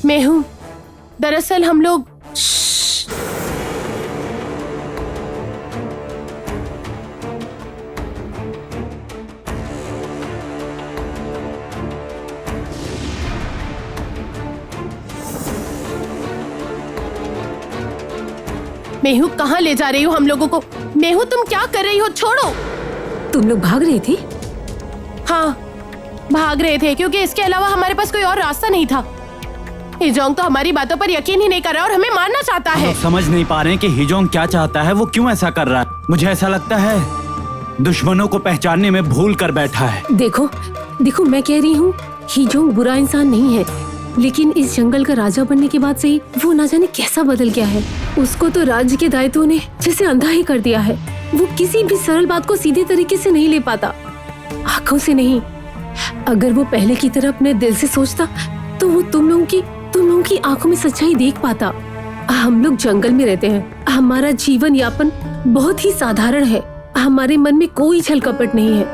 मैं हूँ। दरअसल हम लोग मेहू, कहाँ ले जा रही हो हम लोगों को? मेहू, तुम क्या कर रही हो? छोड़ो। तुम लोग भाग रही थी? हाँ, भाग रहे थे क्योंकि इसके अलावा हमारे पास कोई और रास्ता नहीं था। हिजोंग तो हमारी बातों पर यकीन ही नहीं कर रहा और हमें मारना चाहता है। समझ नहीं पा रहे हैं कि हिजोंग क्या चाहता है, वो क्यों ऐसा कर रहा है। मुझे ऐसा लगता है दुश्मनों को पहचानने में भूल कर बैठा है। देखो देखो, मैं कह रही हूँ हिजोंग बुरा इंसान नहीं है, लेकिन इस जंगल का राजा बनने के बाद से ही वो ना जाने कैसा बदल गया है। उसको तो राज्य के दायित्वों ने जैसे अंधा ही कर दिया है। वो किसी भी सरल बात को सीधे तरीके से नहीं ले पाता, आंखों से नहीं। अगर वो पहले की तरह अपने दिल से सोचता तो वो तुम लोगों की आंखों में सच्चाई देख पाता। हम लोग जंगल में रहते हैं, हमारा जीवन यापन बहुत ही साधारण है, हमारे मन में कोई छल कपट नहीं है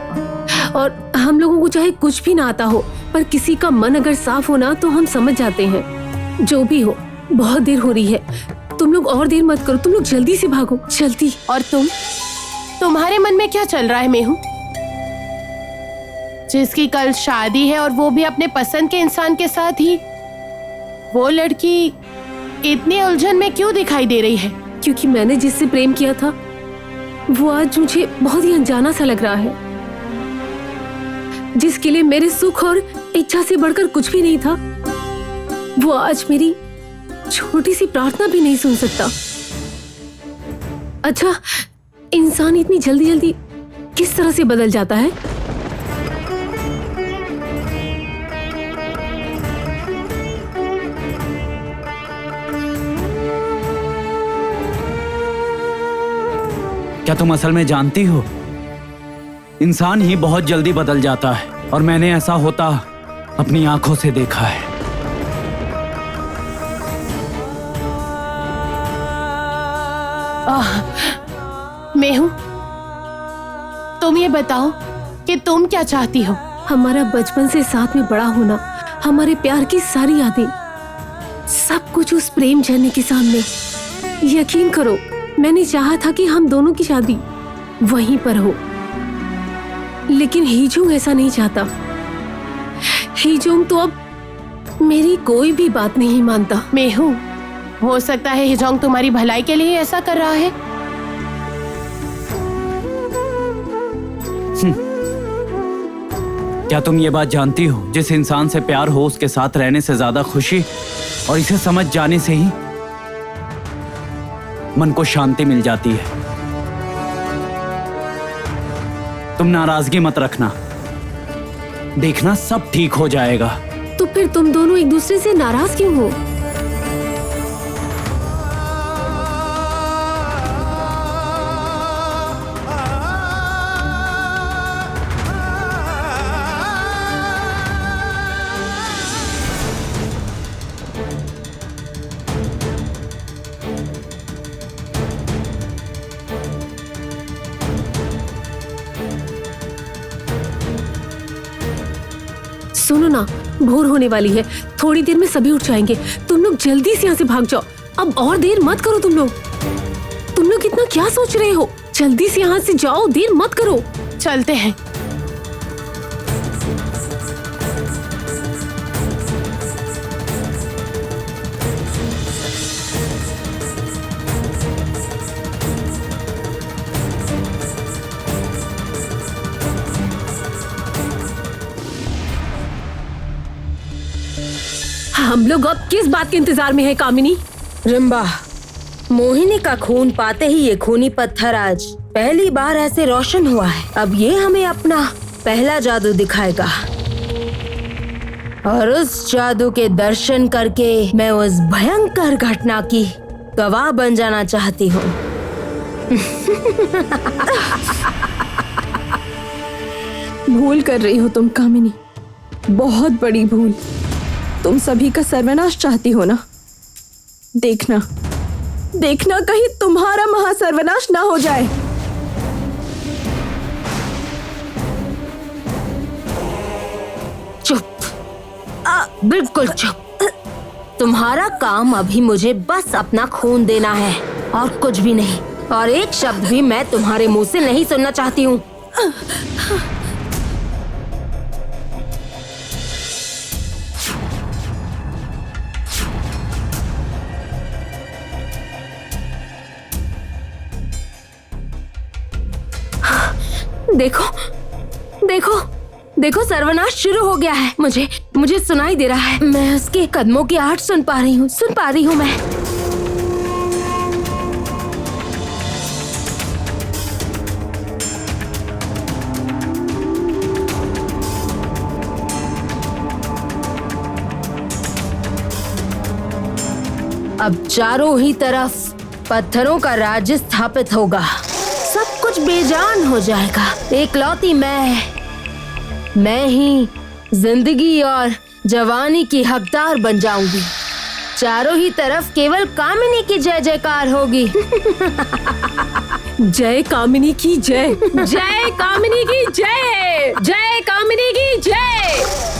और हम लोगों को चाहे कुछ भी ना आता हो, पर किसी का मन अगर साफ हो ना तो हम समझ जाते हैं। जो भी हो, बहुत देर हो रही है, तुम लोग और देर मत करो, तुम लोग जल्दी से भागो, जल्दी। और तुम्हारे मन में क्या चल रहा है मेहू? जिसकी कल शादी है और वो भी अपने पसंद के इंसान के साथ ही, वो लड़की इतनी उलझन में क्यों दिखाई दे रही है? क्योंकि मैंने जिससे प्रेम किया था वो आज मुझे बहुत ही अनजाना सा लग रहा है, जिसके लिए मेरे सुख और इच्छा से बढ़कर कुछ भी नहीं था। वो आज मेरी छोटी सी प्रार्थना भी नहीं सुन सकता। अच्छा, इंसान इतनी जल्दी जल्दी किस तरह से बदल जाता है? क्या तुम असल में जानती हो, इंसान ही बहुत जल्दी बदल जाता है और मैंने ऐसा होता अपनी आंखों से देखा है। मेहू, तुम ये बताओ कि तुम क्या चाहती हो? हमारा बचपन से साथ में बड़ा होना, हमारे प्यार की सारी यादें, सब कुछ उस प्रेम झरने के सामने। यकीन करो, मैंने चाहा था कि हम दोनों की शादी वहीं पर हो, लेकिन हिजोंग ऐसा नहीं चाहता। हिजोंग तो अब मेरी कोई भी बात नहीं मानता। मेहू, हो सकता है हिजोंग तुम्हारी भलाई के लिए ऐसा कर रहा है। क्या तुम ये बात जानती हो, जिस इंसान से प्यार हो उसके साथ रहने से ज्यादा खुशी और इसे समझ जाने से ही मन को शांति मिल जाती है। तुम नाराजगी मत रखना, देखना सब ठीक हो जाएगा। तो फिर तुम दोनों एक दूसरे से नाराज क्यों हो? सुनो ना, भोर होने वाली है, थोड़ी देर में सभी उठ जाएंगे। तुम लोग जल्दी से यहाँ से भाग जाओ, अब और देर मत करो। तुम लोग इतना क्या सोच रहे हो? जल्दी से यहाँ से जाओ, देर मत करो। चलते हैं। हम लोग अब किस बात के इंतजार में है कामिनी? रिम्बा, मोहिनी का खून पाते ही ये खूनी पत्थर आज पहली बार ऐसे रोशन हुआ है। अब ये हमें अपना पहला जादू दिखाएगा और उस जादू के दर्शन करके मैं उस भयंकर घटना की गवाह बन जाना चाहती हूँ। भूल कर रही हो तुम कामिनी, बहुत बड़ी भूल। तुम सभी का सर्वनाश चाहती हो ना? देखना देखना कहीं तुम्हारा महासर्वनाश ना हो जाए। चुप, बिल्कुल चुप। तुम्हारा काम अभी मुझे बस अपना खून देना है और कुछ भी नहीं, और एक शब्द भी मैं तुम्हारे मुंह से नहीं सुनना चाहती हूँ। देखो देखो देखो, सर्वनाश शुरू हो गया है। मुझे सुनाई दे रहा है। मैं उसके कदमों की आहट सुन पा रही हूँ मैं। अब चारों ही तरफ पत्थरों का राज्य स्थापित होगा, सब कुछ बेजान हो जाएगा। एकलौती मैं ही जिंदगी और जवानी की हकदार बन जाऊंगी। चारों ही तरफ केवल कामिनी की जय जयकार होगी। जय कामिनी की जय, जय कामिनी की जय, जय कामिनी की जय।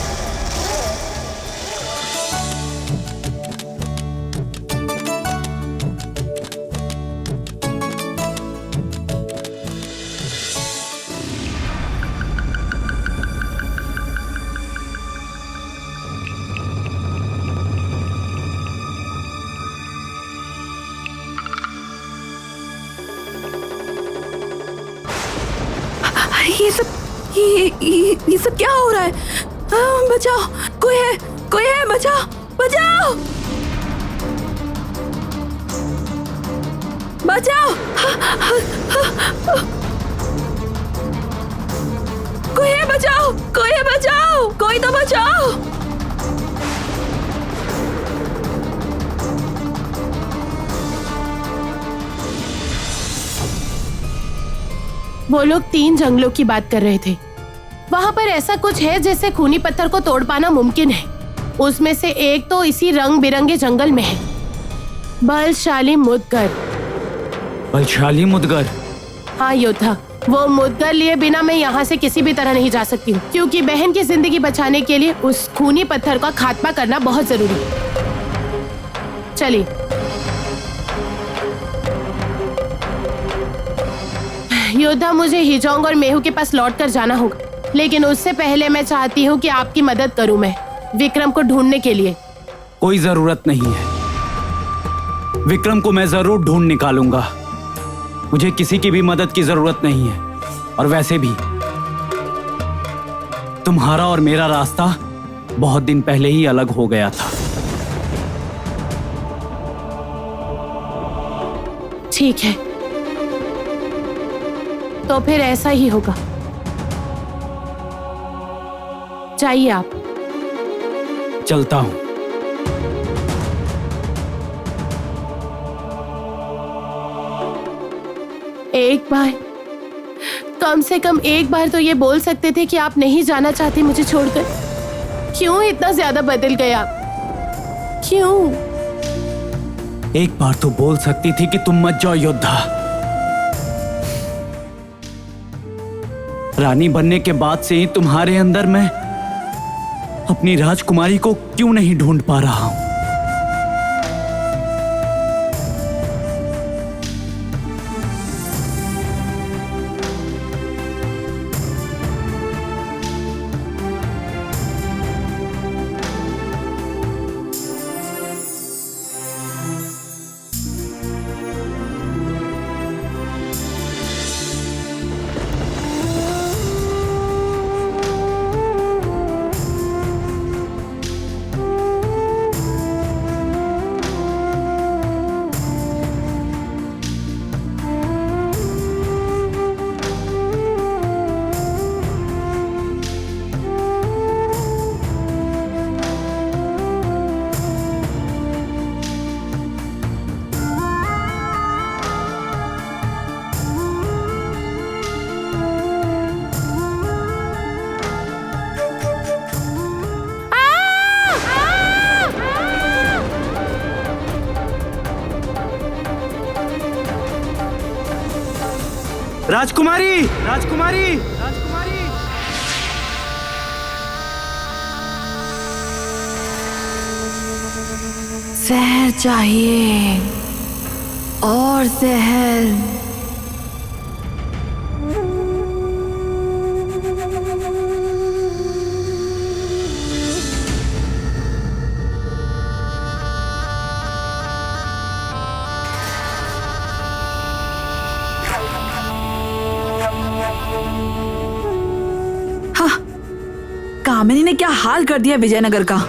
ये सब क्या हो रहा है? बचाओ, कोई है, बचाओ, बचाओ, बचाओ, कोई है, बचाओ, कोई तो बचाओ। वो लोग 3 जंगलों की बात कर रहे थे। वहाँ पर ऐसा कुछ है जिससे खूनी पत्थर को तोड़ पाना मुमकिन है। उसमें से एक तो इसी रंग बिरंगे जंगल में है। बलशाली मुदगर। बलशाली मुदगर? हाँ योद्धा, वो मुदगर लिए बिना मैं यहाँ से किसी भी तरह नहीं जा सकती हूँ, क्योंकि बहन की जिंदगी बचाने के लिए उस खूनी पत्थर का खात्मा करना बहुत जरूरी है। चलिए। योद्धा, मुझे हिजोंग और मेहू के पास लौट कर जाना होगा, लेकिन उससे पहले मैं चाहती हूँ कि आपकी मदद करूँ मैं विक्रम को ढूंढने के लिए। कोई जरूरत नहीं है, विक्रम को मैं जरूर ढूंढ निकालूंगा। मुझे किसी की भी मदद की जरूरत नहीं है। और वैसे भी तुम्हारा और मेरा रास्ता बहुत दिन पहले ही अलग हो गया था। ठीक है, तो फिर ऐसा ही होगा। जाइए आप। चलता हूं। एक बार, कम से कम एक बार तो ये बोल सकते थे कि आप नहीं जाना चाहते मुझे छोड़कर। क्यों इतना ज्यादा बदल गए आप? क्यों? एक बार तो बोल सकती थी कि तुम मत जाओ योद्धा। रानी बनने के बाद से ही तुम्हारे अंदर मैं अपनी राजकुमारी को क्यों नहीं ढूंढ पा रहा हूं? राजकुमारी, राजकुमारी, राजकुमारी। जहर चाहिए, और जहर। हाँ, कामिनी ने क्या हाल कर दिया विजयनगर का।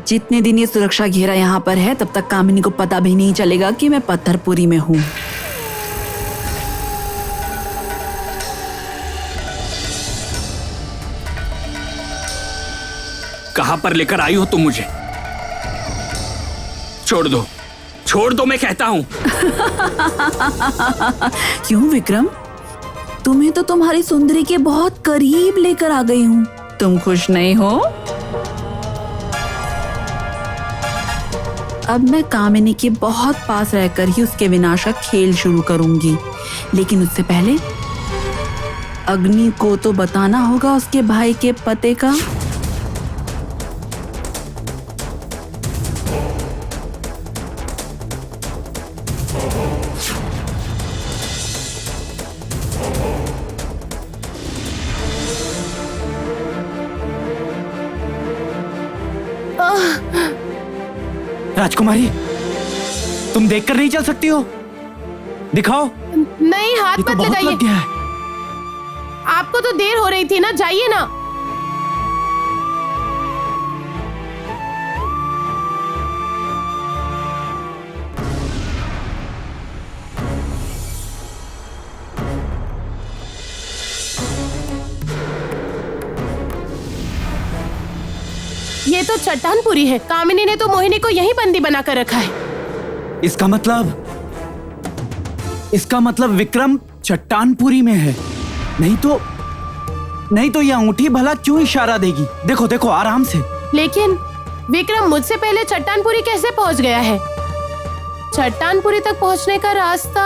जितने दिन ये सुरक्षा घेरा यहाँ पर है तब तक कामिनी को पता भी नहीं चलेगा कि मैं पत्थरपुरी में हूँ। कहां पर लेकर आई हो तुम मुझे? छोड़ दो मैं कहता हूं। क्यों विक्रम, तुम्हें तो तुम्हारी सुंदरी के बहुत करीब लेकर आ गई हूँ। तुम खुश नहीं हो? अब मैं कामिनी के बहुत पास रहकर ही उसके विनाशक खेल शुरू करूंगी, लेकिन उससे पहले अग्नि को तो बताना होगा उसके भाई के पते का। राजकुमारी, तुम देखकर नहीं चल सकती हो? दिखाओ। नहीं, हाथ ये तो मत बहुत लगाइए। लग गया है। आपको तो देर हो रही थी ना, जाइए ना। ये तो चट्टानपुरी है। कामिनी ने तो मोहिनी को यहीं बंदी बनाकर रखा है। इसका मतलब विक्रम चट्टानपुरी में है। नहीं तो ये अंगूठी भला क्यों इशारा देगी? देखो देखो आराम से। लेकिन विक्रम मुझसे पहले चट्टानपुरी कैसे पहुंच गया है? चट्टानपुरी तक पहुंचने का रास्ता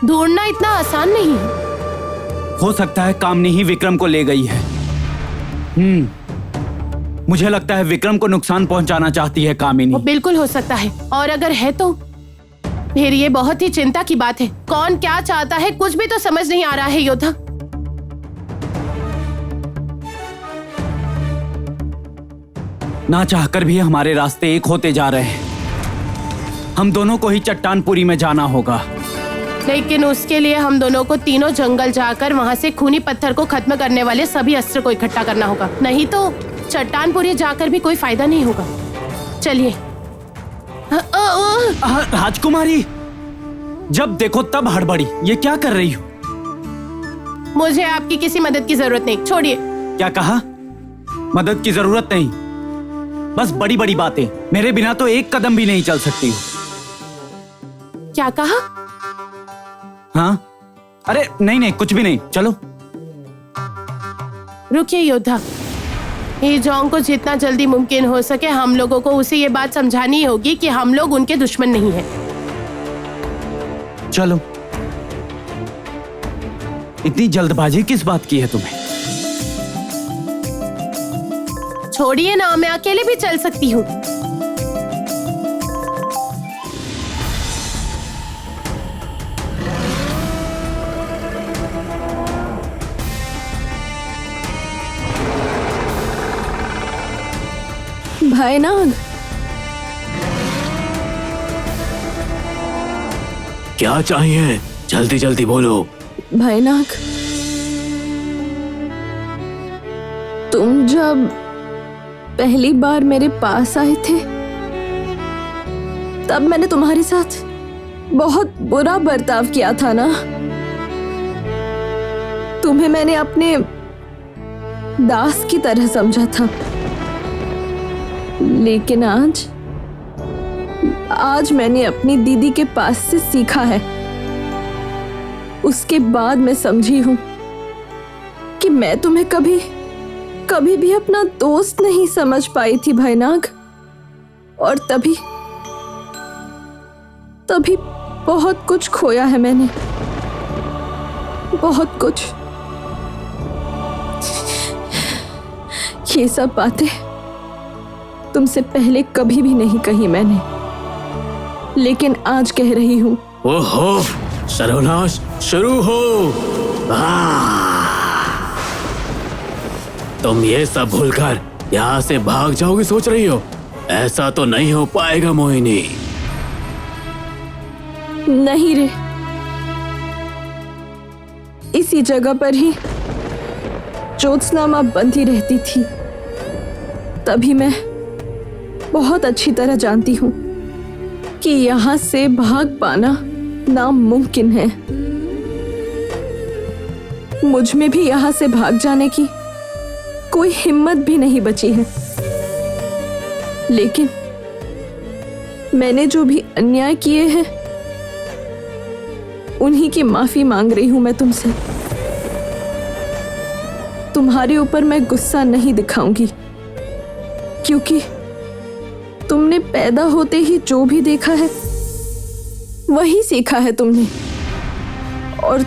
ढूंढना इतना आसान नहीं है। हो सकता है कामिनी ही विक्रम को ले गई है। मुझे लगता है विक्रम को नुकसान पहुंचाना चाहती है कामिनी। वो बिल्कुल हो सकता है, और अगर है तो फिर ये बहुत ही चिंता की बात है। कौन क्या चाहता है कुछ भी तो समझ नहीं आ रहा है योद्धा। ना चाहकर भी हमारे रास्ते एक होते जा रहे हैं। हम दोनों को ही चट्टानपुरी में जाना होगा। लेकिन उसके लिए हम दोनों को तीनों जंगल जाकर वहां से खूनी पत्थर को खत्म करने वाले सभी अस्त्र को इकट्ठा करना होगा। नहीं तो चट्टानपुरी जाकर भी कोई फायदा नहीं होगा। चलिए। राजकुमारी, जब देखो तब हड़बड़ी, ये क्या कर रही हो? मुझे आपकी किसी मदद की जरूरत नहीं, छोड़िए। क्या कहा? मदद की जरूरत नहीं? बस बड़ी बड़ी बातें। मेरे बिना तो एक कदम भी नहीं चल सकती हो। क्या कहा? हाँ? अरे नहीं कुछ भी नहीं, चलो। रुकिए योद्धा, ये जोंग को जितना जल्दी मुमकिन हो सके हम लोगों को उसे ये बात समझानी होगी कि हम लोग उनके दुश्मन नहीं हैं। चलो। इतनी जल्दबाजी किस बात की है तुम्हें? छोड़िए ना, मैं अकेले भी चल सकती हूँ। भाई नाग, क्या चाहिए? जल्दी जल्दी बोलो। भाई नाग, तुम जब पहली बार मेरे पास आए थे तब मैंने तुम्हारे साथ बहुत बुरा बर्ताव किया था ना। तुम्हें मैंने अपने दास की तरह समझा था। लेकिन आज मैंने अपनी दीदी के पास से सीखा है। उसके बाद मैं समझी हूं कि मैं तुम्हें कभी भी अपना दोस्त नहीं समझ पाई थी भाई नाग। और तभी बहुत कुछ खोया है मैंने, बहुत कुछ। ये सब बातें तुमसे पहले कभी भी नहीं कही मैंने, लेकिन आज कह रही हूं। ओहो, सर्वनाश शुरू हो। तुम ये सब भूलकर यहाँ से भाग जाओगी सोच रही हो? ऐसा तो नहीं हो पाएगा मोहिनी। नहीं रे, इसी जगह पर ही ज्योत्सना माँ बंधी रहती थी। तभी मैं बहुत अच्छी तरह जानती हूँ कि यहाँ से भाग पाना नामुमकिन है। मुझ में भी यहाँ से भाग जाने की कोई हिम्मत भी नहीं बची है। लेकिन मैंने जो भी अन्याय किए हैं उन्हीं की माफी मांग रही हूं मैं तुमसे। तुम्हारे ऊपर मैं गुस्सा नहीं दिखाऊंगी, क्योंकि तुमने पैदा होते ही जो भी देखा है वही सीखा है तुमने। और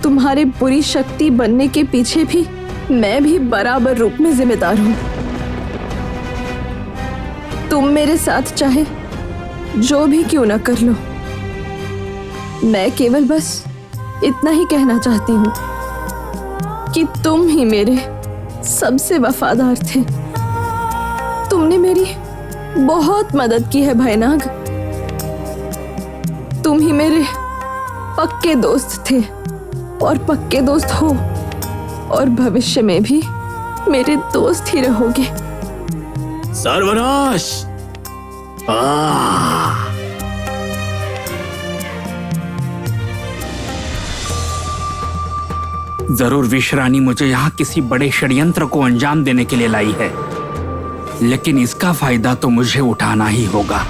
तुम्हारे बुरी शक्ति बनने के पीछे भी मैं भी बराबर रूप में जिम्मेदार हूं। तुम मेरे साथ चाहे जो भी क्यों ना कर लो, मैं केवल बस इतना ही कहना चाहती हूँ कि तुम ही मेरे सबसे वफादार थे। तुमने मेरी बहुत मदद की है भयनाग। तुम ही मेरे पक्के दोस्त थे और पक्के दोस्त हो, और भविष्य में भी मेरे दोस्त ही रहोगे। सर्वनाश! जरूर विश्रानी मुझे यहाँ किसी बड़े षड्यंत्र को अंजाम देने के लिए लाई है, लेकिन इसका फायदा तो मुझे उठाना ही होगा।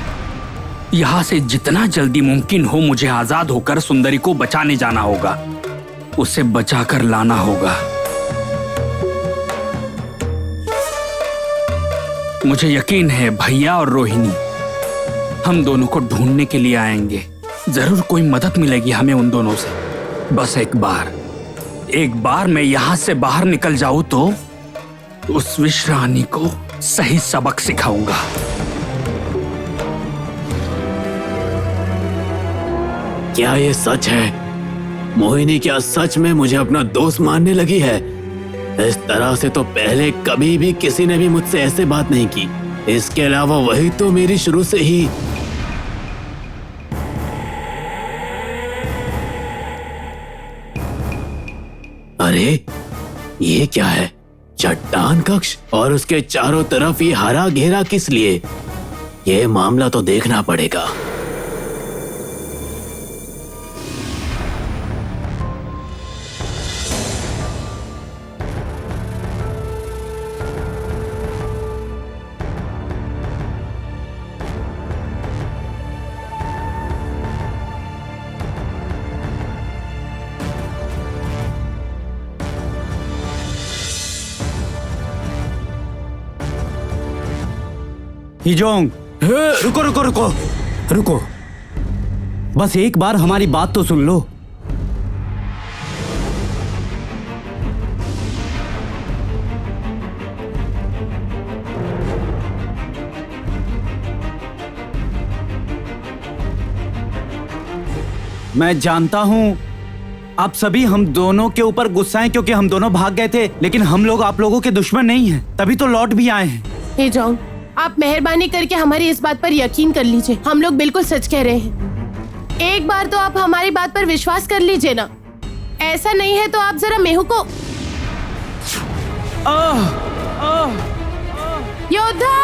यहाँ से जितना जल्दी मुमकिन हो मुझे आजाद होकर सुंदरी को बचाने जाना होगा, उसे बचाकर लाना होगा। मुझे यकीन है भैया और रोहिणी हम दोनों को ढूंढने के लिए आएंगे। जरूर कोई मदद मिलेगी हमें उन दोनों से। बस एक बार मैं यहां से बाहर निकल जाऊं तो उस विश्रानी को सही सबक सिखाऊंगा। क्या ये सच है? मोहिनी क्या सच में मुझे अपना दोस्त मानने लगी है? इस तरह से तो पहले कभी भी किसी ने भी मुझसे ऐसे बात नहीं की। इसके अलावा वही तो मेरी शुरू से ही। अरे ये क्या है? चट्टान कक्ष और उसके चारों तरफ ये हरा घेरा किस लिए? ये मामला तो देखना पड़ेगा। हिजोंग, रुको। बस एक बार हमारी बात तो सुन लो। मैं जानता हूं आप सभी हम दोनों के ऊपर गुस्सा हैं क्योंकि हम दोनों भाग गए थे, लेकिन हम लोग आप लोगों के दुश्मन नहीं हैं, तभी तो लौट भी आए हैं। हिजोंग, आप मेहरबानी करके हमारी इस बात पर यकीन कर लीजिए। हम लोग बिल्कुल सच कह रहे हैं। एक बार तो आप हमारी बात पर विश्वास कर लीजिए ना। ऐसा नहीं है तो आप जरा मेहू को। योद्धा!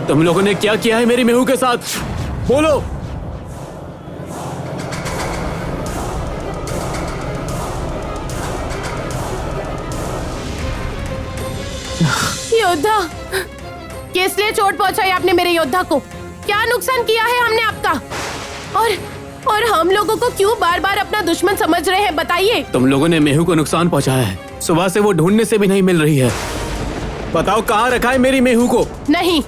तुम लोगों ने क्या किया है मेरी मेहू के साथ? बोलो। योद्धा, किस लिए चोट पहुंचाई आपने मेरे योद्धा को? क्या नुकसान किया है हमने आपका? और हम लोगों को क्यों बार बार अपना दुश्मन समझ रहे हैं, बताइए। तुम लोगों ने मेहू को नुकसान पहुंचाया है। सुबह से वो ढूंढने से भी नहीं मिल रही है। बताओ कहाँ रखा है मेरी मेहू को? नहीं,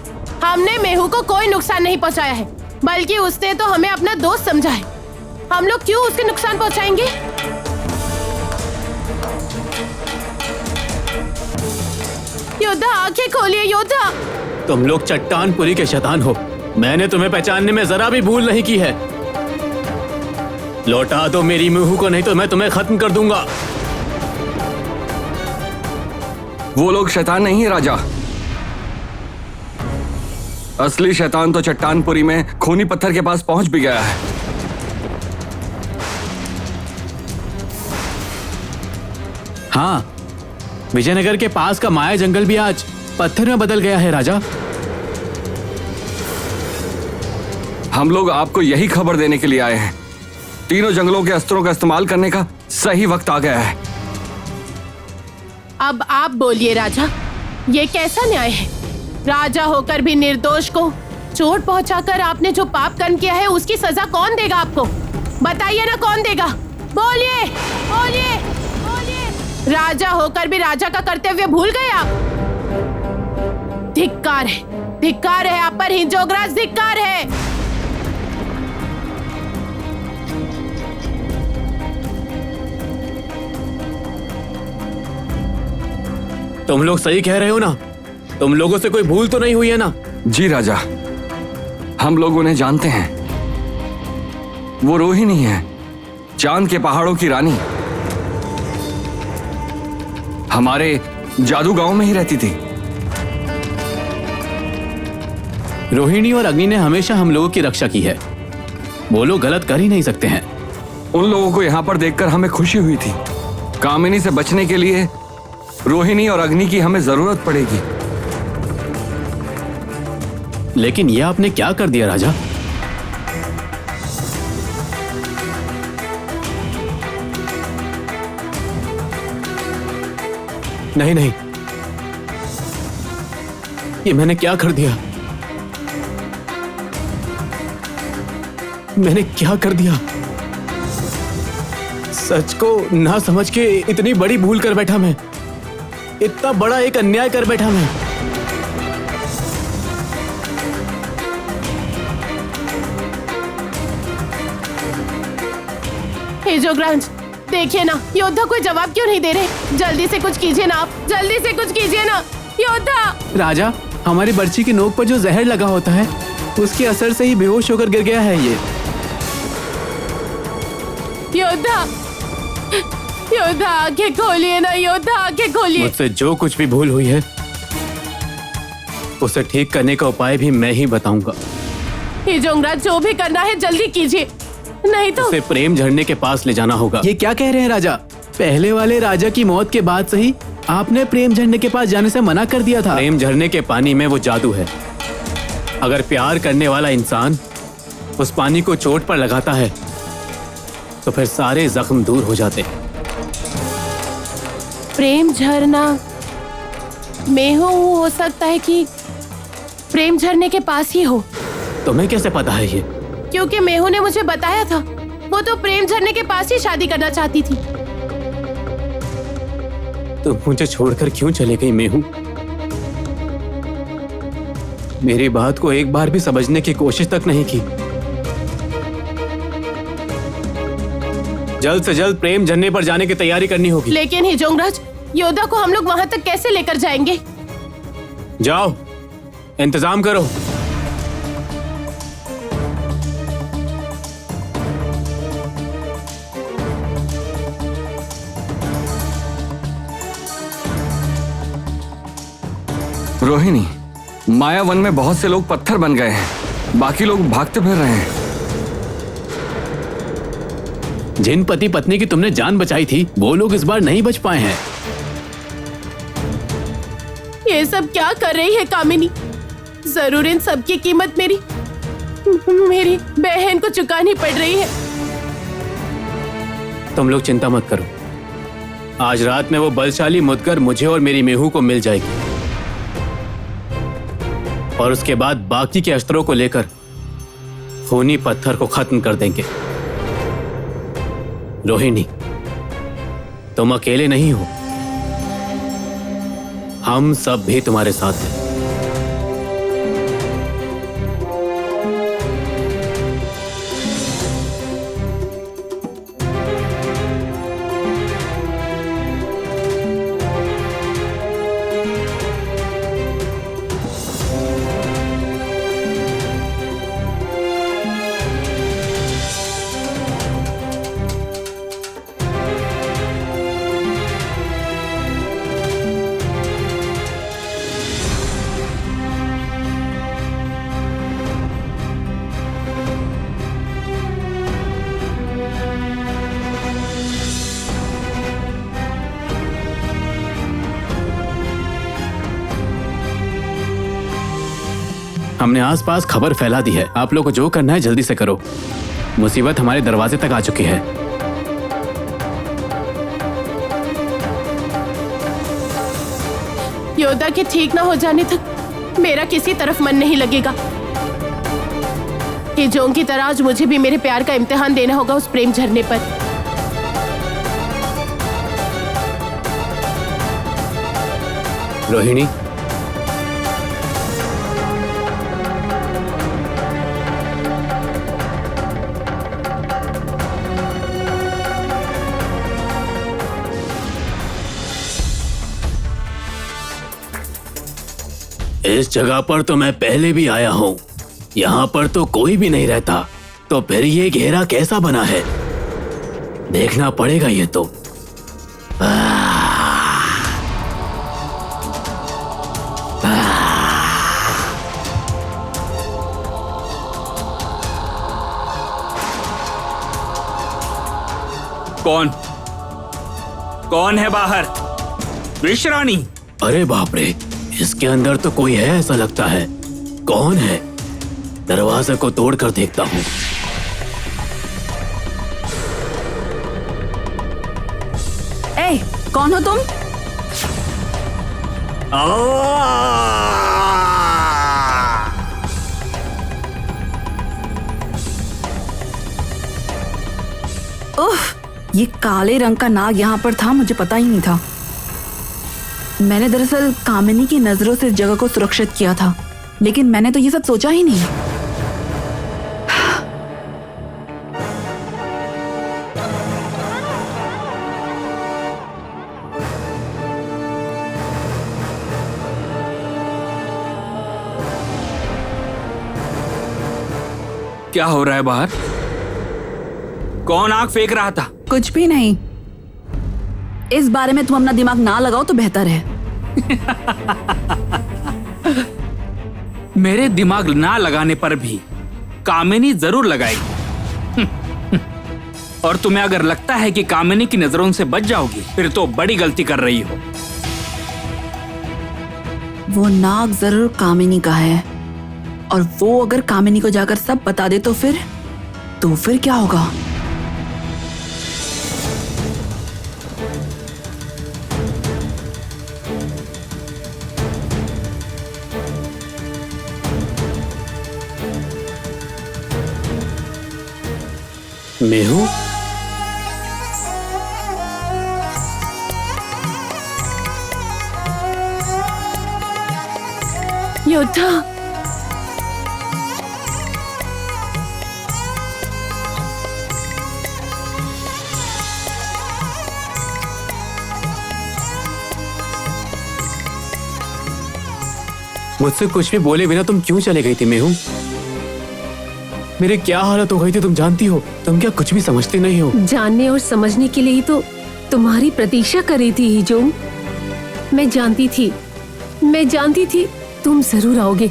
हमने मेहू को कोई नुकसान नहीं पहुंचाया है, बल्कि उसने तो हमें अपना दोस्त समझा है। हम लोग क्यों उसके नुकसान पहुंचाएंगे? योद्धा, आंखें खोलिए योद्धा। तुम लोग चट्टानपुरी के शैतान हो। मैंने तुम्हें पहचानने में जरा भी भूल नहीं की है। लौटा दो मेरी मेहू को, नहीं तो मैं तुम्हें खत्म कर दूंगा। वो लोग शैतान नहीं है राजा। असली शैतान तो चट्टानपुरी में खूनी पत्थर के पास पहुंच भी गया है। हाँ, विजयनगर के पास का माया जंगल भी आज पत्थर में बदल गया है राजा। हम लोग आपको यही खबर देने के लिए आए हैं। तीनों जंगलों के अस्त्रों का इस्तेमाल करने का सही वक्त आ गया है। अब आप बोलिए राजा, ये कैसा न्याय है? राजा होकर भी निर्दोष को चोट पहुंचाकर आपने जो पाप कर्म किया है, उसकी सजा कौन देगा आपको? बताइए ना, कौन देगा? बोलिए बोलिए बोलिए। राजा होकर भी राजा का कर्तव्य भूल गए आप। धिक्कार है आप पर हिंजोगराज, धिक्कार है। तुम लोग सही कह रहे हो ना? तुम लोगों से कोई भूल तो नहीं हुई है ना? जी राजा, हम लोग उन्हें जानते हैं। वो रोहिणी है, चांद के पहाड़ों की रानी। हमारे जादू गांव में ही रहती थी। रोहिणी और अग्नि ने हमेशा हम लोगों की रक्षा की है। वो लोग गलत कर ही नहीं सकते हैं। उन लोगों को यहाँ पर देखकर हमें खुशी हुई थी। कामिनी से बचने के लिए रोहिणी और अग्नि की हमें जरूरत पड़ेगी। लेकिन यह आपने क्या कर दिया राजा? नहीं नहीं, ये मैंने क्या कर दिया? मैंने क्या कर दिया? सच को ना समझ के इतनी बड़ी भूल कर बैठा मैं। इतना बड़ा एक अन्याय कर बैठा मैं। हिंजोगराज, देखिए ना, योद्धा कोई जवाब क्यों नहीं दे रहे? जल्दी से कुछ कीजिए ना आप, जल्दी से कुछ कीजिए ना योद्धा। राजा, हमारी बर्छी की नोक पर जो जहर लगा होता है, उसके असर से ही बेहोश होकर गिर गया है ये। योद्धा, योद्धा आंखें खोलिए ना, योद्धा आंखें खोलिए। मुझसे जो कुछ भी भूल हुई है, उसे ठीक करने का उपाय भी मैं ही बताऊंगा। हिंजोगराज, जो भी करना है जल्दी कीजिए, नहीं तो उसे प्रेम झरने के पास ले जाना होगा। ये क्या कह रहे हैं राजा? पहले वाले राजा की मौत के बाद से ही आपने प्रेम झरने के पास जाने से मना कर दिया था। प्रेम झरने के पानी में वो जादू है। अगर प्यार करने वाला इंसान उस पानी को चोट पर लगाता है तो फिर सारे जख्म दूर हो जाते हैं। प्रेम झरना मेहू हो सकता है कि प्रेम झरने के पास ही हो। तुम्हें कैसे पता है ये? क्योंकि मेहू ने मुझे बताया था। वो तो प्रेम झरने के पास ही शादी करना चाहती थी। तुम मुझे छोड़कर क्यों चले गई मेहू? मेरी बात को एक बार भी समझने की कोशिश तक नहीं की। जल्द से जल्द प्रेम झरने पर जाने की तैयारी करनी होगी। लेकिन हिंजोगराज, योद्धा को हम लोग वहां तक कैसे लेकर जाएंगे? जाओ, इंतजाम करो। रोहिणी, मायावन में बहुत से लोग पत्थर बन गए हैं। बाकी लोग भागते फिर रहे हैं। जिन पति पत्नी की तुमने जान बचाई थी, वो लोग इस बार नहीं बच पाए हैं। ये सब क्या कर रही है कामिनी? जरूर इन सब की कीमत मेरी बहन को चुकानी पड़ रही है। तुम लोग चिंता मत करो। आज रात में वो बलशाली मुदगर मुझे और मेरी मेहू को मिल जाएगी, और उसके बाद बाकी के अस्त्रों को लेकर खूनी पत्थर को खत्म कर देंगे। रोहिणी, तुम अकेले नहीं हो, हम सब भी तुम्हारे साथ हैं। हमने आसपास खबर फैला दी है। आप लोग को जो करना है जल्दी से करो। मुसीबत हमारे दरवाजे तक आ चुकी है। योद्धा के ठीक ना हो जाने तक मेरा किसी तरफ मन नहीं लगेगा। हिजोंग की तरह आज मुझे भी मेरे प्यार का इम्तिहान देना होगा उस प्रेम झरने पर। रोहिणी, इस जगह पर तो मैं पहले भी आया हूँ। यहाँ पर तो कोई भी नहीं रहता, तो फिर ये घेरा कैसा बना है? देखना पड़ेगा ये तो। कौन है बाहर? विश्रानी? अरे बाप रे, इसके अंदर तो कोई है ऐसा लगता है। कौन है? दरवाजे को तोड़कर देखता हूँ। ए, कौन हो तुम? उफ, ये काले रंग का नाग यहाँ पर था, मुझे पता ही नहीं था। मैंने दरअसल कामिनी की नजरों से इस जगह को सुरक्षित किया था, लेकिन मैंने तो ये सब सोचा ही नहीं। क्या हो रहा है बाहर? कौन आग फेंक रहा था? कुछ भी नहीं। इस बारे में तुम अपना दिमाग ना लगाओ तो बेहतर है। मेरे दिमाग ना लगाने पर भी कामिनी जरूर लगाएगी। और तुम्हें अगर लगता है कि कामिनी की नजरों से बच जाओगी, फिर तो बड़ी गलती कर रही हो। वो नाग जरूर कामिनी का है, और वो अगर कामिनी को जाकर सब बता दे तो फिर क्या होगा? मैं हूं? योद्धा, मुझसे कुछ भी बोले बिना तुम क्यों चले गई थी मेहू? मेरी क्या हालत हो गई थी तुम जानती हो? तुम क्या कुछ भी समझती नहीं हो? जानने और समझने के लिए ही तो तुम्हारी प्रतीक्षा कर रही थी हिजोंग। मैं जानती थी तुम जरूर आओगे।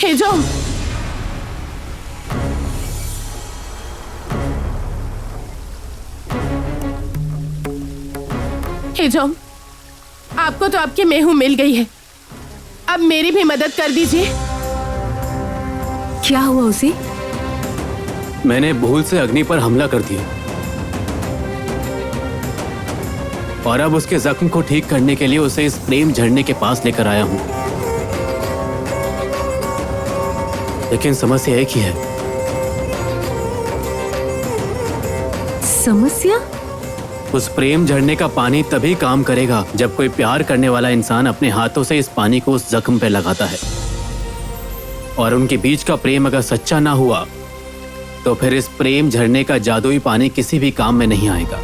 हिजोंग, हिजोंग, आपको तो आपकी मेहू मिल गई है, अब मेरी भी मदद कर दीजिए। क्या हुआ उसे? मैंने भूल से अग्नि पर हमला कर दिया। और अब उसके जख्म को ठीक करने के लिए उसे इस प्रेम झरने के पास लेकर आया हूँ। लेकिन समस्या एक ही है। समस्या? उस प्रेम झरने का पानी तभी काम करेगा जब कोई प्यार करने वाला इंसान अपने हाथों से इस पानी को उस जख्म पे लगाता है। और उनके बीच का प्रेम अगर सच्चा ना हुआ तो फिर इस प्रेम झरने का जादुई पानी किसी भी काम में नहीं आएगा।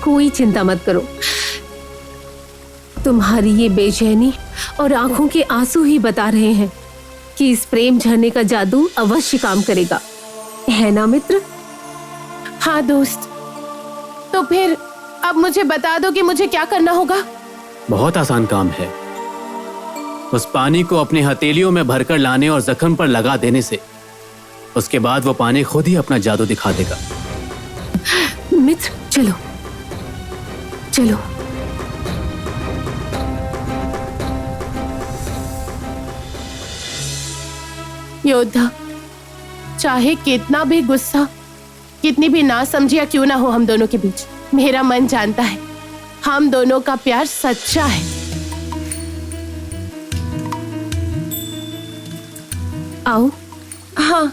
कोई चिंता मत करो, तुम्हारी ये बेचैनी और आंखों के आंसू ही बता रहे हैं कि इस प्रेम झरने का जादू अवश्य काम करेगा, है ना मित्र? हाँ दोस्त, तो फिर अब मुझे बता दो कि मुझे क्या करना होगा। बहुत आसान काम है। उस पानी को अपने हथेलियों में भरकर लाने और जख्म पर लगा देने से उसके बाद वो पानी खुद ही अपना जादू दिखा देगा। मित्र चलो चलो। योद्धा, चाहे कितना भी गुस्सा, कितनी भी नासमझियां क्यों ना हो हम दोनों के बीच, मेरा मन जानता है हम दोनों का प्यार सच्चा है। आओ। हाँ।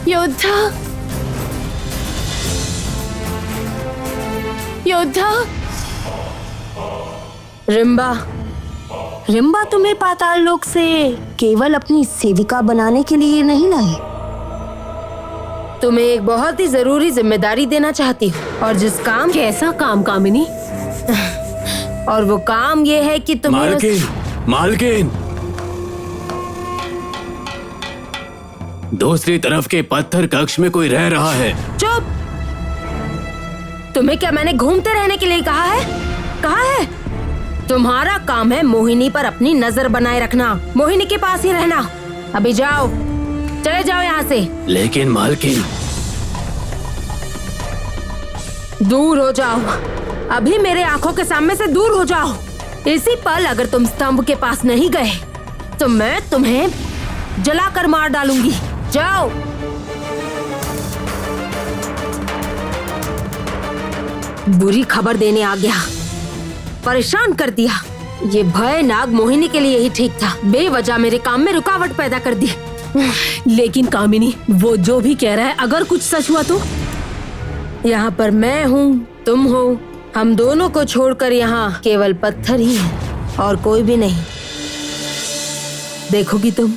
योद्धा, योद्धा। रिम्बा, रिम्बा तुम्हें पाताल लोक से केवल अपनी सेविका बनाने के लिए नहीं लाई। तुम्हें एक बहुत ही जरूरी जिम्मेदारी देना चाहती हूँ, और जिस काम कैसा काम कामिनी? और वो काम ये है कि तुम्हें मालकिन, दूसरी तरफ के पत्थर कक्ष में कोई रह रहा है। चुप! तुम्हें क्या मैंने घूमते रहने के लिए कहा है? कहा है? तुम्हारा काम है मोहिनी पर अपनी नजर बनाए रखना, मोहिनी के पास ही रहना। अभी जाओ, चले जाओ यहाँ से। लेकिन मालकिन, दूर हो जाओ, अभी मेरे आंखों के सामने से दूर हो जाओ। इसी पल अगर तुम स्तंभ के पास नहीं गए तो मैं तुम्हें जलाकर मार डालूंगी। जाओ। बुरी खबर देने आ गया, परेशान कर दिया। ये भय नाग मोहिनी के लिए ही ठीक था, बेवजह मेरे काम में रुकावट पैदा कर दी। लेकिन कामिनी, वो जो भी कह रहा है अगर कुछ सच हुआ तो? यहाँ पर मैं हूँ, तुम हो, हम दोनों को छोड़कर यहाँ केवल पत्थर ही है और कोई भी नहीं। देखोगी तुम?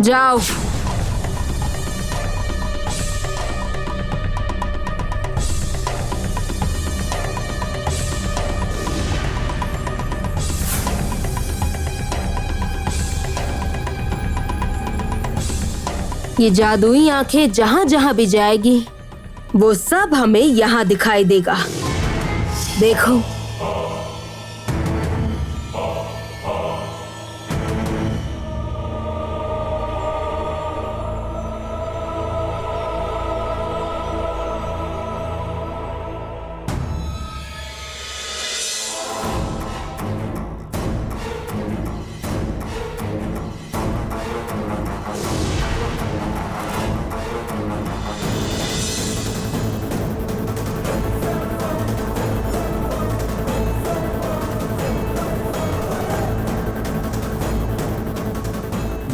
जाओ। ये जादुई आंखें जहां जहां भी जाएगी वो सब हमें यहाँ दिखाई देगा। देखो,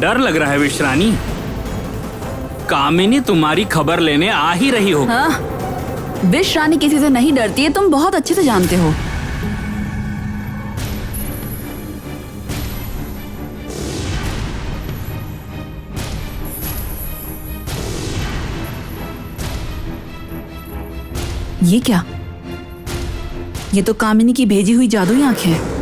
डर लग रहा है विश्रानी। कामिनी तुम्हारी खबर लेने आ ही रही हो। हाँ, विश रानी किसी से नहीं डरती है, तुम बहुत अच्छे से जानते हो। ये क्या? ये तो कामिनी की भेजी हुई जादुई आंखें हैं।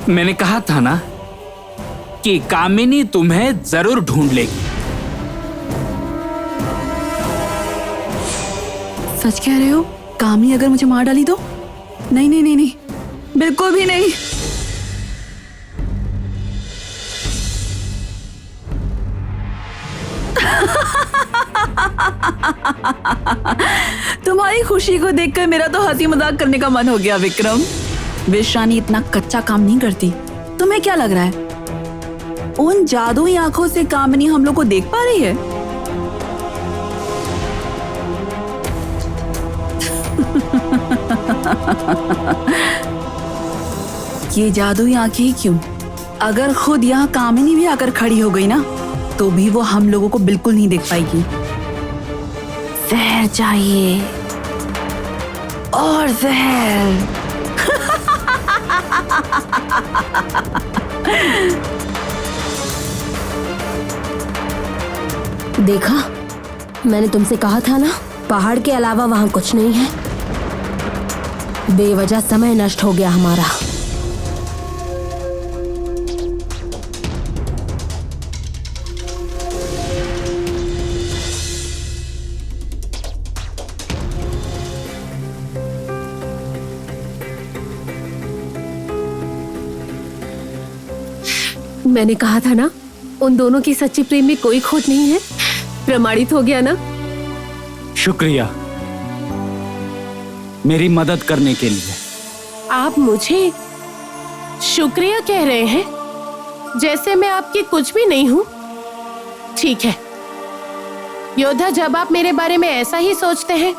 मैंने कहा था ना कि कामिनी तुम्हें जरूर ढूंढ लेगी। सच कह रहे हो? कामिनी अगर मुझे मार डाली तो? नहीं नहीं नहीं नहीं, बिल्कुल भी नहीं। तुम्हारी खुशी को देखकर मेरा तो हंसी मजाक करने का मन हो गया विक्रम। विश रानी इतना कच्चा काम नहीं करती। तुम्हें क्या लग रहा है उन जादुई आंखों से कामिनी हम लोग को देख पा रही है? ये जादुई आंखें ही क्यों? अगर खुद यहाँ कामिनी भी आकर खड़ी हो गई ना, तो भी वो हम लोगों को बिल्कुल नहीं देख पाएगी। जहर चाहिए और जहर। देखा, मैंने तुमसे कहा था ना, पहाड़ के अलावा वहां कुछ नहीं है। बेवजह समय नष्ट हो गया हमारा। मैंने कहा था ना, उन दोनों की सच्चे प्रेम में कोई खोट नहीं है। प्रमाणित हो गया ना। शुक्रिया मेरी मदद करने के लिए। आप मुझे शुक्रिया कह रहे हैं, जैसे मैं आपकी कुछ भी नहीं हूं। ठीक है योद्धा, जब आप मेरे बारे में ऐसा ही सोचते हैं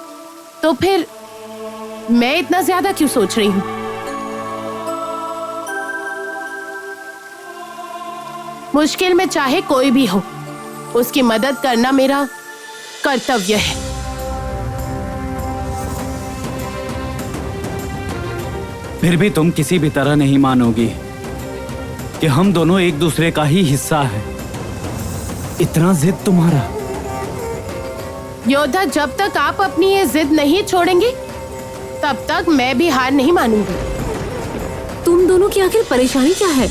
तो फिर मैं इतना ज्यादा क्यों सोच रही हूं? मुश्किल में चाहे कोई भी हो, उसकी मदद करना मेरा कर्तव्य है। फिर भी तुम किसी भी तरह नहीं मानोगी कि हम दोनों एक दूसरे का ही हिस्सा है। इतना जिद तुम्हारा। योद्धा, जब तक आप अपनी ये जिद नहीं छोड़ेंगी तब तक मैं भी हार नहीं मानूंगी। तुम दोनों की आखिर परेशानी क्या है?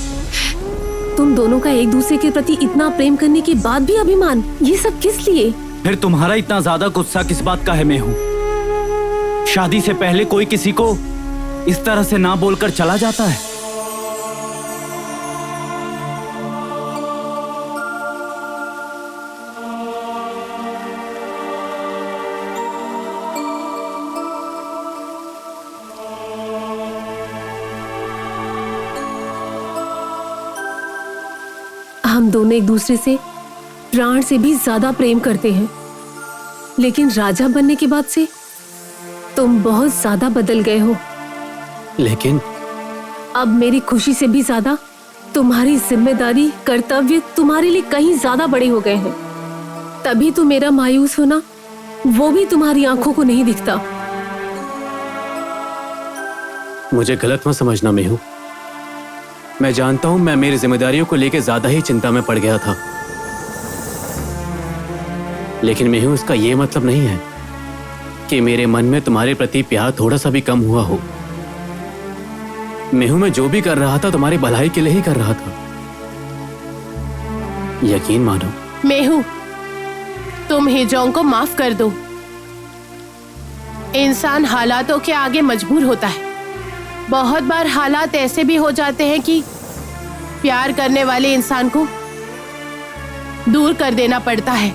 तुम दोनों का एक दूसरे के प्रति इतना प्रेम करने के बाद भी अभिमान, ये सब किस लिए? फिर तुम्हारा इतना ज्यादा गुस्सा किस बात का है? मैं हूं शादी से पहले कोई किसी को इस तरह से ना बोलकर चला जाता है? हम दोनों एक दूसरे से प्राण से भी ज्यादा प्रेम करते हैं, लेकिन राजा बनने के बाद से तुम बहुत ज्यादा बदल गए हो। लेकिन अब मेरी खुशी से भी ज्यादा तुम्हारी जिम्मेदारी, कर्तव्य तुम्हारे लिए कहीं ज्यादा बड़े हो गए हैं। तभी तो मेरा मायूस होना, वो भी तुम्हारी आंखों को नहीं दिखता। मुझे गलत मत समझना मेहू। मैं जानता हूं मैं मेरी जिम्मेदारियों को लेकर ज्यादा ही चिंता में पड़ गया था, लेकिन मेहू इसका यह मतलब नहीं है कि मेरे मन में तुम्हारे प्रति प्यार थोड़ा सा भी कम हुआ हो। मेहू, मैं जो भी कर रहा था तुम्हारी भलाई के लिए ही कर रहा था, यकीन मानो। मेहू, तुम हिजोंग को माफ कर दो। इंसान हालातों के आगे मजबूर होता है। बहुत बार हालात ऐसे भी हो जाते हैं कि प्यार करने वाले इंसान को दूर कर देना पड़ता है।